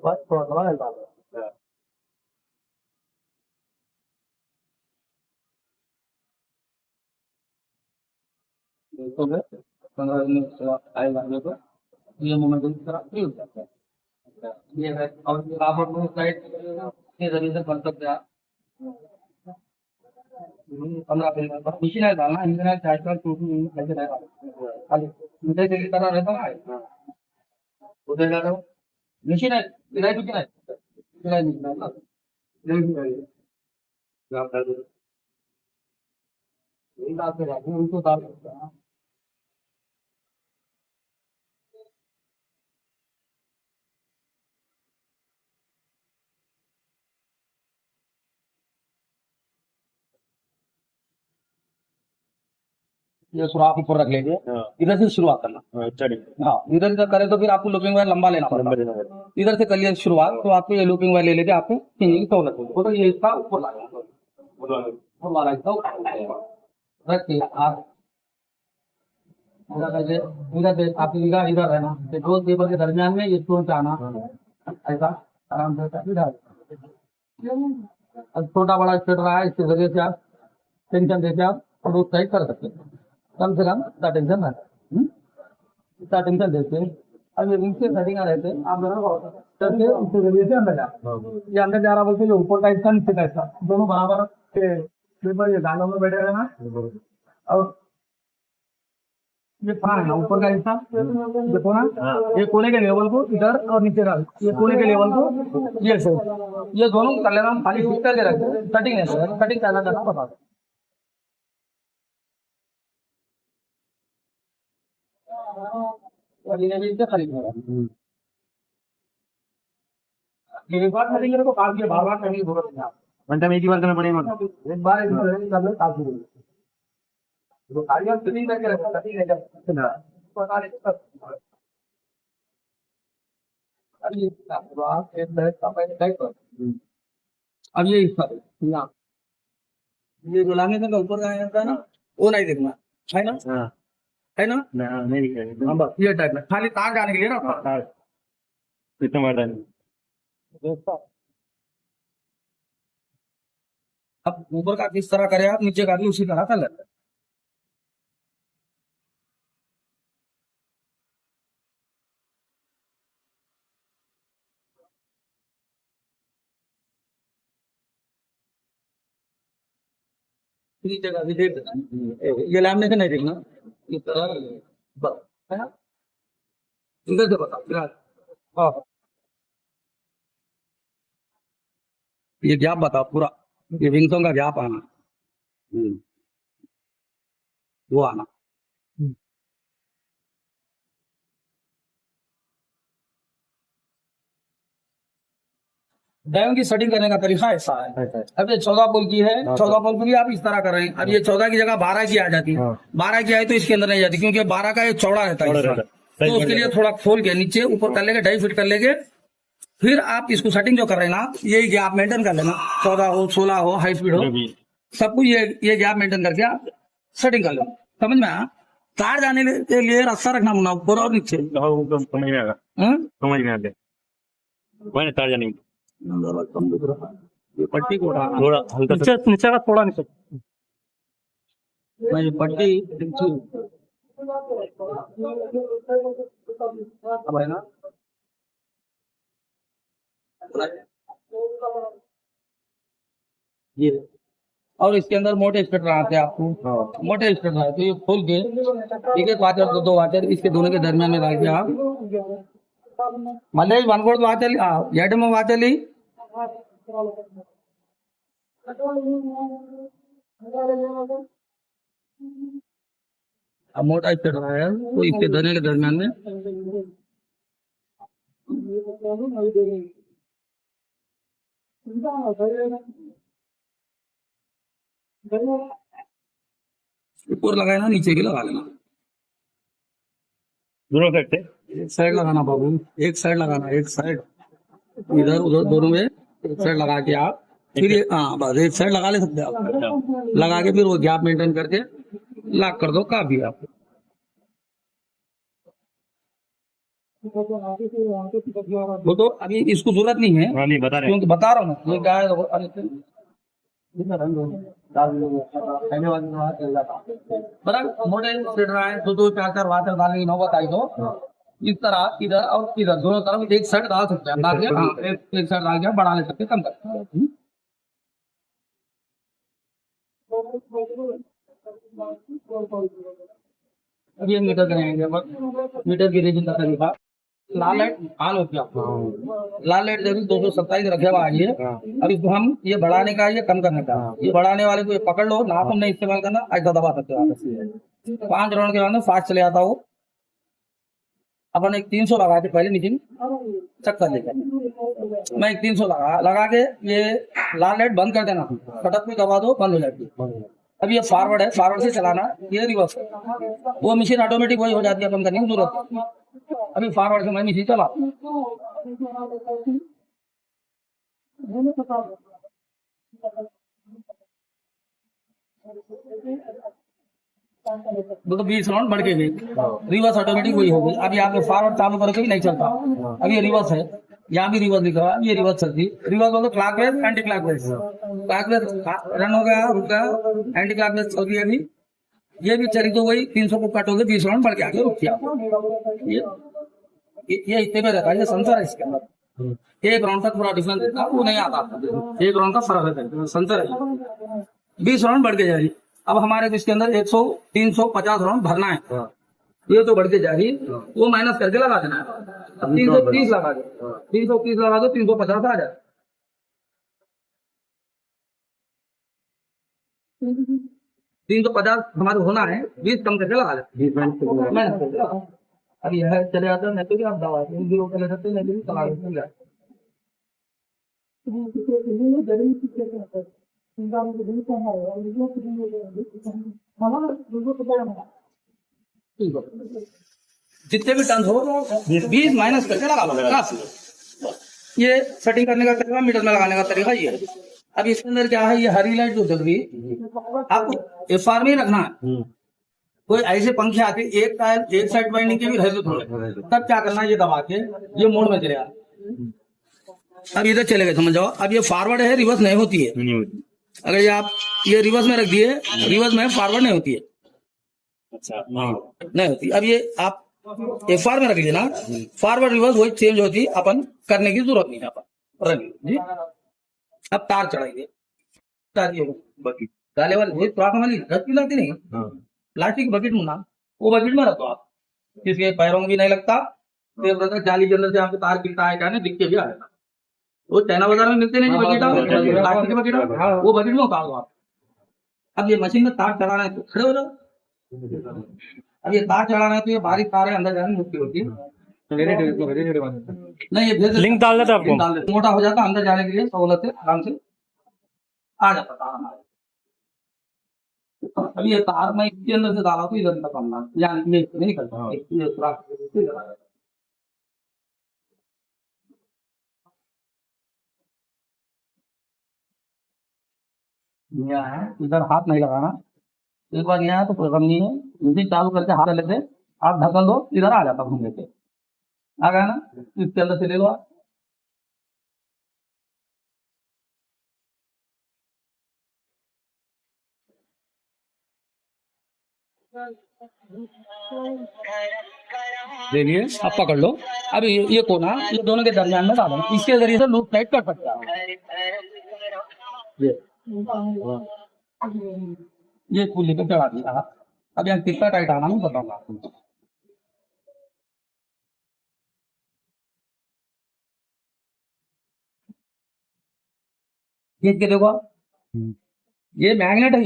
बाद थोड़ा थोड़ा डाल दो। देखो मैं 15 मिनट आएगा देखो, ये मोमेंट इस तरह फ्री हो जाता है। ये है, और आप अपने साइड के जरिए से कर सकते हैं आप। 15 मिनट बस मशीन है डालना, इंजन है चार्ज कर टू ऐसे रहेगा खाली मुझे की तरह रहता है। उधर जा रहा हूँ मशीन है, इधर भी क्या है, इधर नहीं है ना, इधर भी है ये आप डाल दो, यही डालते रहते हैं उनको डाल सकते हैं। ये सुराख ऊपर रख लेंगे, इधर से शुरुआत करना। हाँ, इधर से करें तो फिर आपको लूपिंग वायर लंबा लेना पड़ेगा। इधर से कर लिया शुरुआत तो आपको ये लूपिंग वायर ले लेके आपको खींचने की सहूलत होगी। तो ये इसका ऊपर लगाना रख के आप इधर से आपकी निगाह इधर है ना, तो दो टेबल के दरमियान में ये स्टोन पे आना, ऐसा आराम से इधर। अब छोटा बड़ा स्टेट रहा है, इसके वजह से आप टेंशन देके आप रोड साइड कर सकते हैं, कम से कम इतना टेंशन है, इतना टेंशन देते। अब ये नीचे सेटिंग रहते आप करके उसके जरिए से अंदर जा, ये अंदर जा रहा बोलते जो ऊपर का हिस्सा नीचे का हिस्सा दोनों बराबर के पेपर ये गालों में बैठे रहना। और ये कोना है ना, ऊपर का हिस्सा ये कोना, ये कोने के लेवल को इधर और नीचे डाल, ये कोने के लेवल को ये से ये दोनों कर लेना, हम खाली फिट करके रखते कटिंग नहीं, कटिंग करना करना बता दो। एक बार करेंगे तो काफी बार बार करने की जरूरत नहीं है, घंटे में एक ही बार करना पड़ेगा, एक बार कर लो काफी तो कार्य फिटिंग करके रखा कटिंग नहीं ना प्रकार अभी आप एक मिनट का पहले टाइप कर। अब ये हिस्सा ना, ये जो लाने का ऊपर का है ना, वो नहीं देखना है ना, है ना, नहीं दिखेगा। हाँ बस ये टाइप में खाली तार जाने के लिए ना तार इतना बड़ा नहीं। अब ऊपर का किस तरह करें आप, नीचे का भी उसी तरह कर लेते हैं। नीचे का भी देख देना, ये लामने से नहीं देखना, इस तरह बस है ना, इधर से बता फिलहाल। हाँ ये गैप बताओ पूरा, ये विंग्सों का गैप आना, वो आना। डायोन की सेटिंग करने का तरीका ऐसा है, अब ये 14 पोल की है, 14 पोल की भी आप इस तरह कर रहे हैं। अब ये 14 की जगह 12 की आ जाती है, 12 की आई तो इसके अंदर नहीं जाती, क्योंकि 12 का ये चौड़ा रहता है, तो उसके लिए थोड़ा खोल के नीचे ऊपर कर लेंगे, 2.5 फीट कर लेंगे। फिर आप इसको सेटिंग जो कर रहे हैं ना, ये गैप मेंटेन कर लेना, 14 हो 16 हो हाई स्पीड हो सब कुछ ये गैप मेंटेन करके आप सेटिंग कर लो। समझ में आया, तार जाने के लिए रास्ता रखना मुना ऊपर और नीचे, समझ में आएगा, समझ में आ गया तार जाने कम दिख रहा है, ये पट्टी को थोड़ा हल्का नीचे का थोड़ा नीचे, ये पट्टी अब है ना, ये और इसके अंदर मोटे स्टेटर आते हैं आपको, मोटे स्टेटर आते हैं, ये खोल के एक एक वाचर दो वाचर इसके दोनों के दरमियान में डाल के आप मल्ले वन कोड वाचल एडम वाचली अब मोटा स्टेटर है तो इसके दोनों के दरमियान में ऊपर लगाए ना, नीचे के लगा लेना, दोनों साइड से एक साइड लगाना बाबू, एक साइड लगाना, एक साइड इधर उधर दोनों में एक साइड लगा के आप फिर हाँ बस एक साइड लगा ले सकते हैं आप, लगा के फिर वो गैप मेंटेन करके लॉक कर दो, काफी आपको। वो तो अभी इसको जरूरत नहीं है, हाँ नहीं बता रहे क्योंकि बता रहा हूँ मैं ये क्या है। बराबर मोटे फिर रहा है, दो दो चार चार वाटर डालने की नौबत आई तो इस तरह इधर और इधर दोनों तरफ एक साइड डाल सकते हैं, डाल के हाँ एक साइड डाल के बढ़ा ले सकते हैं, कम कर सकते हैं। अब ये मीटर करेंगे, बस मीटर की रीडिंग का तरीका। लाल लाइट ऑन हो गया, लाल लाइट जरूर 227 रखे हुआ है ये। अब इसको हम ये बढ़ाने का ये कम करने का, ये बढ़ाने वाले को ये पकड़ लो, नाखून नहीं इस्तेमाल करना, ऐसा दबा सकते हो आप। 5 राउंड के बाद में फास्ट चले जाता हो। अपन एक 300 लगा के पहले नीचे चक्कर लेकर मैं एक 300 लगा के ये लाल लाइट बंद कर देना, फटक भी दबा दो, बंद हो जाती है। अब ये फॉरवर्ड है, फॉरवर्ड से चलाना, ये रिवर्स है, वो मशीन ऑटोमेटिक वही हो जाती है, अपन करने की जरूरत है। अभी फॉरवर्ड से मैं मशीन चला तो 20 राउंड बढ़ के गई, रिवर्स ऑटोमेटिक वही हो गई। अब यहाँ पे फॉरवर्ड चालू करके भी नहीं चलता, अब ये रिवर्स है, यहाँ भी रिवर्स लिखा हुआ है, ये रिवर्स चलती, रिवर्स बोलो clockwise anti clockwise, clockwise run हो गया, रुक गया, एंटी क्लॉकवाइज चल रही है अभी, ये भी चली तो वही 300 को कटोगे 20 राउंड बढ़ के आगे रुक गया। ये इतने में रहता है, ये सेंसर है इसके अंदर। एक राउंड तक पूरा डिफरेंस देता है, वो नहीं आता, एक राउंड का फर्क है, सेंसर है। 20 राउंड बढ़ के जा रही, अब हमारे इसके अंदर 100 350 राउंड भरना है, ये तो बढ़ के जा रही, वो माइनस करके लगा देना है। अब 330 लगा दो, 330 लगा दो, 350 आ जाए। 350 हमारे होना है, 20 कम करके लगा ले। अब यह चले जाते हैं, नहीं तो क्या आप दवा जीरो के ले सकते, नहीं तो चला लेते हैं। जितने भी टर्न हो 20 माइनस करके लगा लो। ये सेटिंग करने का तरीका, मीटर में लगाने का तरीका ये है। अब इसके अंदर क्या है, ये हरी लाइट जो जल रही आपको एफआर में रखना है। कोई ऐसे पंखे आते एक साइड वाइंडिंग के भी रहते थोड़े, तब क्या करना है, ये दबा के ये मोड में चलेगा। अब इधर चले गए, समझ जाओ। अब ये फॉरवर्ड है, रिवर्स नहीं होती है। अगर ये आप ये रिवर्स में रख दिए, रिवर्स में फॉरवर्ड नहीं होती है, अच्छा नहीं होती। अब ये आप एफआर में रख लीजिए ना, फॉरवर्ड रिवर्स वही चेंज होती, अपन करने की जरूरत नहीं है अपन जी। अब तार चढ़ाइए, डाले वाली वाली लाती नहीं, प्लास्टिक बकेट में ना, वो बकेट में रखो आप, किसके पैरों में भी नहीं लगता। तो जाली के अंदर से आपको तार गिरता है क्या नहीं, दिख के भी आएगा। वो चाइना बाजार में मिलते नहीं बकेट, प्लास्टिक के बकेट, वो बकेट में उतार दो आप। अब ये मशीन में तार चढ़ाना है तो खड़े हो जाओ। अब ये तार चढ़ाना है तो ये बारीक तार है, अंदर जाने में मुश्किल होती है। नहीं ये लिंक डाल देता आपको, मोटा हो जाता, अंदर जाने के लिए सहूलत है, आराम से आ जाता तार हमारे। अभी ये तार मैं इसके अंदर से डाला तो इधर तक करना, यानी नहीं करता है, इधर हाथ नहीं लगाना। एक बार यहाँ तो कोई गम नहीं है, म्यूजिक चालू करके हाथ लेते आप ढक्कन दो, इधर आ जाता घूम लेते, आ गया ना, इसके अंदर से ले लो आप। देखिए अब पकड़ लो। अब ये कोना ये दोनों के दरमियान में डालो, इसके जरिए से लूप टाइट कर सकते हैं। ये कुल्ली पे चढ़ा दिया। अब यहाँ कितना टाइट आना मैं बताऊंगा आपको। खींच के देखो, ये मैग्नेट है,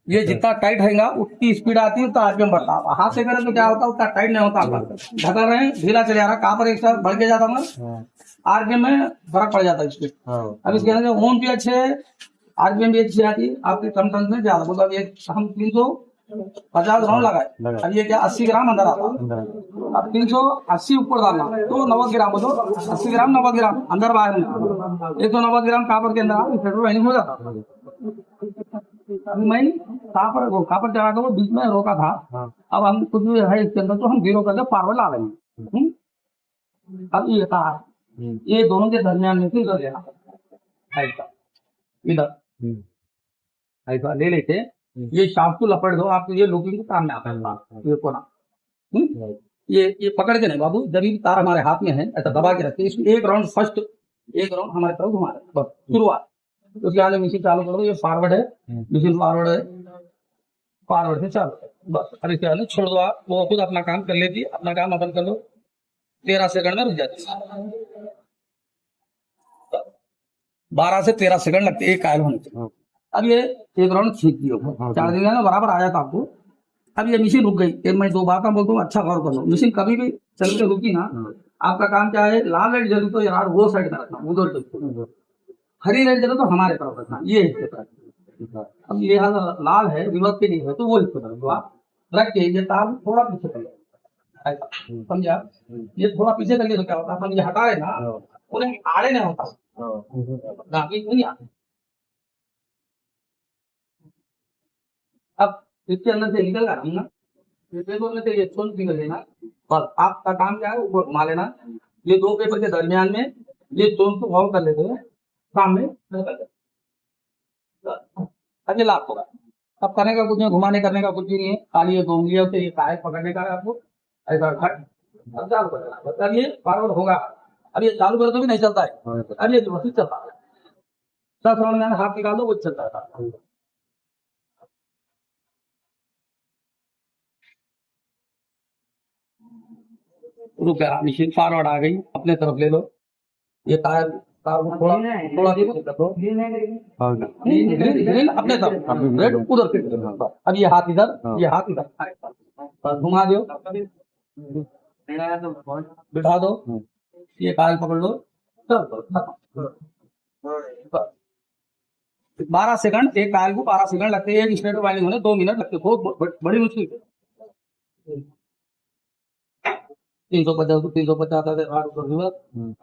ये जितना टाइट रहेगा उतनी स्पीड आती है, उतना आरपीएम बढ़ता है। हाथ से करें तो क्या होता है, उतना टाइट नहीं होता, ढका रहे ढीला चले जा रहा, कहाँ पर एक साथ बढ़ के जाता है, आरपीएम में फर्क पड़ जाता है स्पीड। अब इसके अंदर ओम भी अच्छे, आरपीएम भी अच्छी आती है, आपके कम टन में ज्यादा, मतलब ये हम 350 राउंड लगाए। अब ये क्या 80 ग्राम अंदर आता है, अब 380 ऊपर डालना तो 90 ग्राम, बोलो 80 ग्राम 90 ग्राम अंदर बाहर में 190 ग्राम कापर के अंदर पेट्रोल वाइनिंग हो जाता। मैं कापर चढ़ा के वो बीच में रोका था। अब हम कुछ भी है इसके अंदर तो हम जीरो करके फॉरवर्ड ला लेंगे। अब ये तार ये दोनों के दरमियान में से इधर लेना ऐसा, इधर ऐसा ले लेके ये शाफ्ट को लपट दो, आपको ये लुकिंग के काम में आता है ये कोना। ये पकड़ के नहीं बाबू, जब भी तार हमारे हाथ में है ऐसा दबा के रखते इसको एक राउंड फर्स्ट, एक राउंड हमारे तरफ घुमा रहे बस शुरुआत। उसके आगे मशीन चालू कर दो, ये फॉरवर्ड है, मशीन फॉरवर्ड है, फॉरवर्ड से चालू है बस। अब इसके आगे छोड़ दो, आप वो खुद अपना काम कर लेती है, अपना काम अपन कर लो, 13 सेकंड में रुक जाती है। 12 से 13 सेकंड लगते एक कायल होने के। अब ये एक राउंड खींच दियो, 4 दिन में बराबर आ जाता आपको। अब ये मशीन रुक गई, एक मैं दो बातें बोलता हूँ, अच्छा गौर कर लो। मशीन कभी भी चल के रुकी ना, आपका काम क्या है, लाल लाइट जली तो यार वो साइड में रखना, उधर तो हरी लाइट जले तो हमारे तरफ रखना, ये हिस्से पर। अब ये लाल है, रिवर्स पे नहीं है, तो वो हिस्से पर आप रख के ये तार थोड़ा पीछे कर लो ऐसा, समझा। ये थोड़ा पीछे कर लिया तो क्या होता है, अपन ये हटा रहे ना, उन्हें आड़े नहीं होता, गाड़ी नहीं आते। अब इसके अंदर से निकल रहा ना, ये पेपर में से ये छोड़ निकल लेना, बस आपका काम क्या है, ऊपर घुमा लेना। ये दो पेपर के दरमियान में ये दोनों को हॉल कर लेते हैं, सामने निकल जाए। अब ये लाभ होगा। अब करने का कुछ नहीं, घुमाने करने का कुछ भी नहीं है, खाली ये दो उंगलियों से ये काहे पकड़ने का है आपको ऐसा घट। अब चालू कर देना, बस अब ये फॉरवर्ड होगा। अब ये चालू कर तो भी नहीं चलता है, अब ये वही चलता है, 10 राउंड में हाथ निकाल दो वो चलता है। रुक गया, मशीन फॉरवर्ड आ गई, अपने तरफ ले लो। ये टायर तार को थोड़ा थोड़ा कर दो, ग्रिल अपने तरफ, रेड उधर से। अब ये हाथ इधर, ये हाथ इधर, बस घुमा दो, बिठा दो, ये कायल पकड़ लो, चल 12 सेकंड, एक कायल को 12 सेकंड लगते हैं, एक स्ट्रेट वाइंडिंग होने 2 मिनट लगते हैं, बहुत बड़ी मुश्किल है। 350 350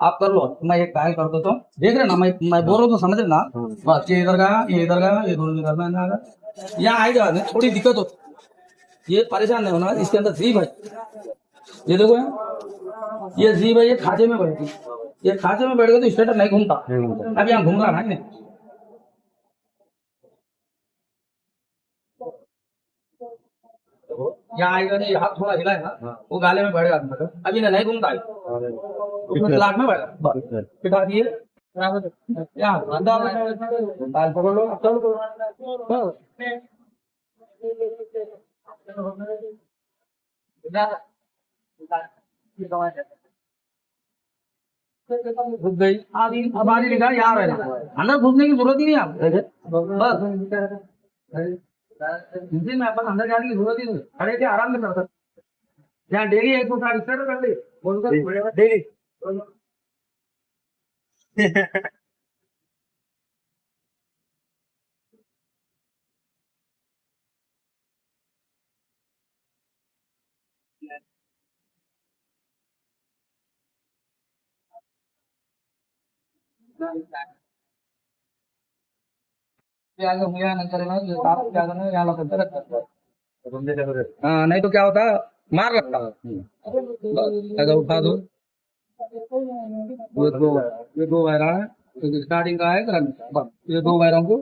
आप कर लो, मैं एक कायल कर देता हूँ, देख रहे ना, मैं बोल रहा हूँ तो समझ रहे ना। बस ये इधर गया, ये इधर गया, ये दोनों इधर में यहाँ आएगा, थोड़ी दिक्कत होती, ये परेशान नहीं होना। इसके अंदर जीभ है, ये देखो ये जीभ है, ये खांचे में बैठती, ये खांचे में बैठ गए तो स्टेटर नहीं घूमता। अब यहाँ घूम रहा है, यहाँ आएगा नहीं, हाथ थोड़ा हिलाए ना, वो गाले में बैठेगा, अभी नहीं घूमता है, उसमें प्लाट में बैठा बिठा दिए, यहाँ ताल पकड़ लो, चलो घुस गई। अब आगे लिखा यहाँ रहना, अंदर घुसने की जरूरत ही नहीं आपको, बस इंजन में अपन अंदर जाने की जरूरत ही नहीं, खड़े के आराम से कर सकते। यहाँ डेली 160 स्टार्ट कर ले, बोलकर डेली आगे मुझे नहीं करेगा, ये साफ क्या करना है, यहाँ लगता है। हाँ नहीं तो क्या होता है, मार लगता है। ऐसा उठा दो, ये दो वायरा है, स्टार्टिंग का है करंट, बस ये दो वायरों को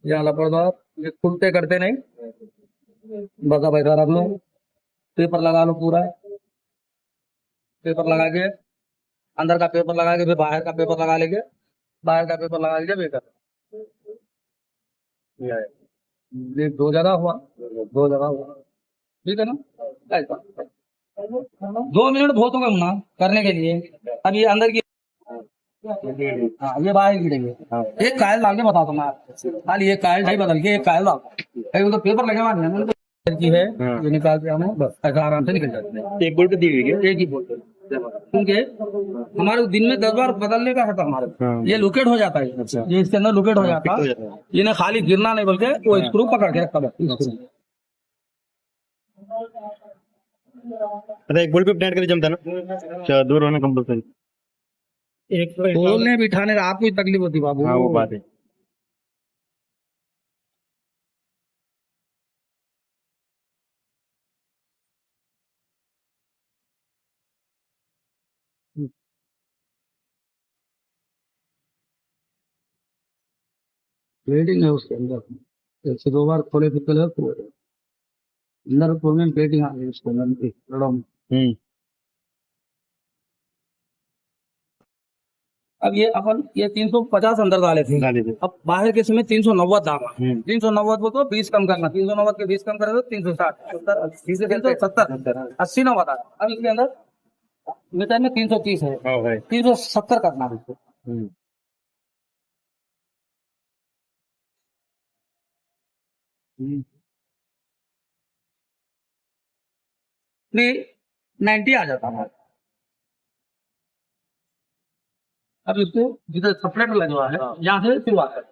यहाँ लपड़ दो, ये खुलते करते नहीं, बस अब ऐसा रख लो, पेपर लगा लो पूरा, पेपर लगा के अंदर का पेपर लगा के फिर बाहर का पेपर लगा लेंगे, बाहर का पेपर लगा लीजिए बेकर। ये 2 जगह हुआ, 2 जगह हुआ, ठीक है ना। ऐसा 2 मिनट बहुत होगा ना करने के लिए। अब ये अंदर की, हाँ ये बाहर गिरेंगे, एक कायल डाल के बता दो मैं, खाली एक कायल ढाई बदल के एक कायल डाल, कहीं तो पेपर लगे हुआ की है, ये निकाल के हमें बस ऐसा आराम से निकल जाते हैं। एक बोल्ट दी हुई है, एक ही बोल्ट, क्योंकि हमारे दिन में 10 बार बदलने का है तो हमारे ये लुकेट हो जाता है। अच्छा। ये इसके अंदर लुकेट हो जाता है, ये ना खाली गिरना नहीं बल्कि वो स्क्रू पकड़ के रखता है। अरे एक बोल्ट पे टाइट करके जमता ना, अच्छा दूर होना कंपल्सरी, एक खोलने बिठाने का आपको ही तकलीफ होती बाबू। हाँ वो बात है। प्लेटिंग है उसके अंदर, एक से दो बार खोले तो कलर अंदर खोलने में प्लेटिंग आ गई उसके अंदर की रडम। अब ये अपन ये 350 अंदर डाले थे, डाले थे। अब बाहर के समय 390 डाला। 390 को तो 20 कम करना, 390 के 20 कम करे तो 360, 370, 80 ना बता। अब इसके अंदर मीटर में 330 है, हाँ भाई 370 करना है इसको। हम्म 390 आ जाता है। अब इसको जिधर सेपरेट लगा है यहाँ से शुरुआत करें।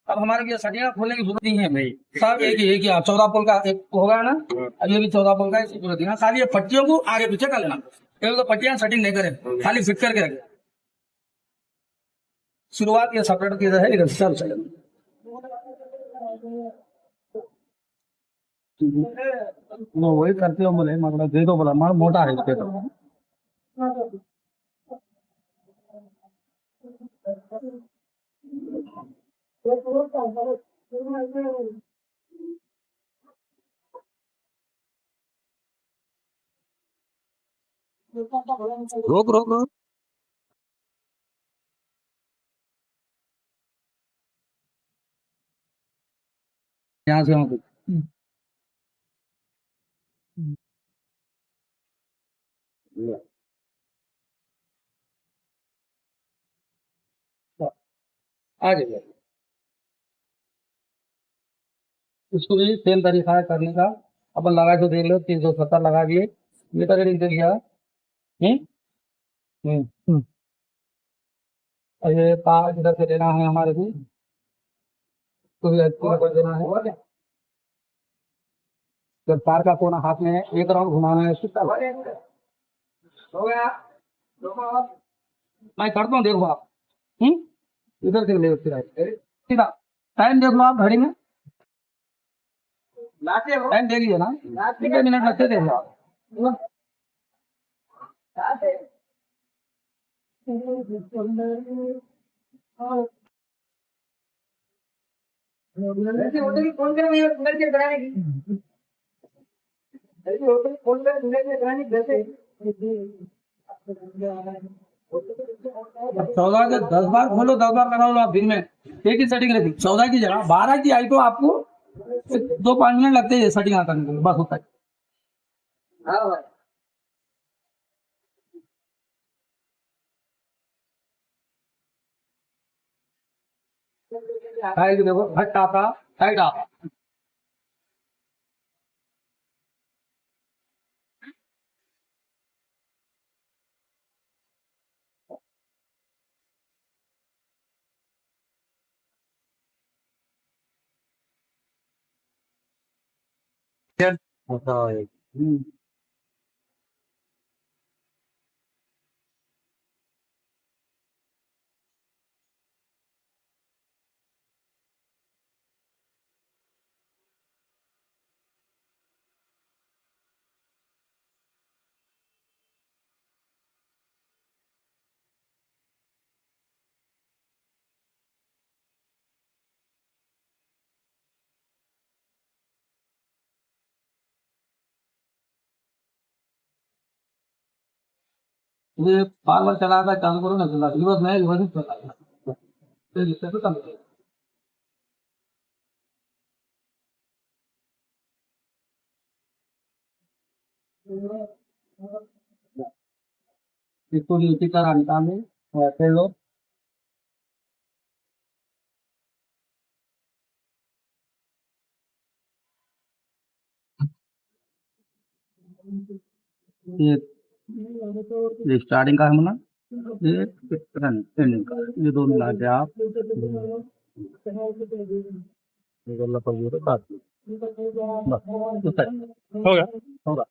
अब हमारे लिए सटिया खोलने की जरूरत नहीं है भाई, सब एक ही 14 पोल का एक होगा ना। अब ये भी 14 पोल का इसकी जरूरत नहीं है, खाली ये पट्टियों को आगे पीछे कर लेना। एक तो पट्टियां सेटिंग नहीं करें, खाली फिट करके रखें। शुरुआत ये सेपरेट की है, इधर चल चले वही करते हो बोले, मतलब दे दो बोला, मार मोटा है इसके तो। रोक रोक रोक यहाँ से वहाँ आ जाइए। इसको भी सेम तरीका है करने का। अपन लगा के देख लो, 370 लगा दिए, मीटर रीडिंग दे दिया। और ये तार इधर से लेना है हमारे को, तो भी कर देना है। जब तार का कोना हाथ में है, एक राउंड घुमाना है, कितना हो गया? मैं करता हूँ, देखो आप इधर से ले सीधा टाइम देख लो आप घड़ी में, टाइम देख लीजिए ना, कितने मिनट लगते देख लो आप। चौदह के 10 बार खोलो, 10 बार लगा लो आप दिन में, एक ही सेटिंग रहती। 14 की जगह 12 की आई तो आपको 2-5 मिनट लगते हैं सेटिंग करने के लिए, बस होता है। देखो हट आता टाइट आता। ये बार बार चला था, चालू करो ना, चला रिवर्स में, रिवर्स में चला तो इसको नीचे का निकाले ऐसे लो। ये स्टार्टिंग का है ना, ये एंडिंग का, ये दो मिला के आप गल्ला पर बात बस, हो गया। होगा।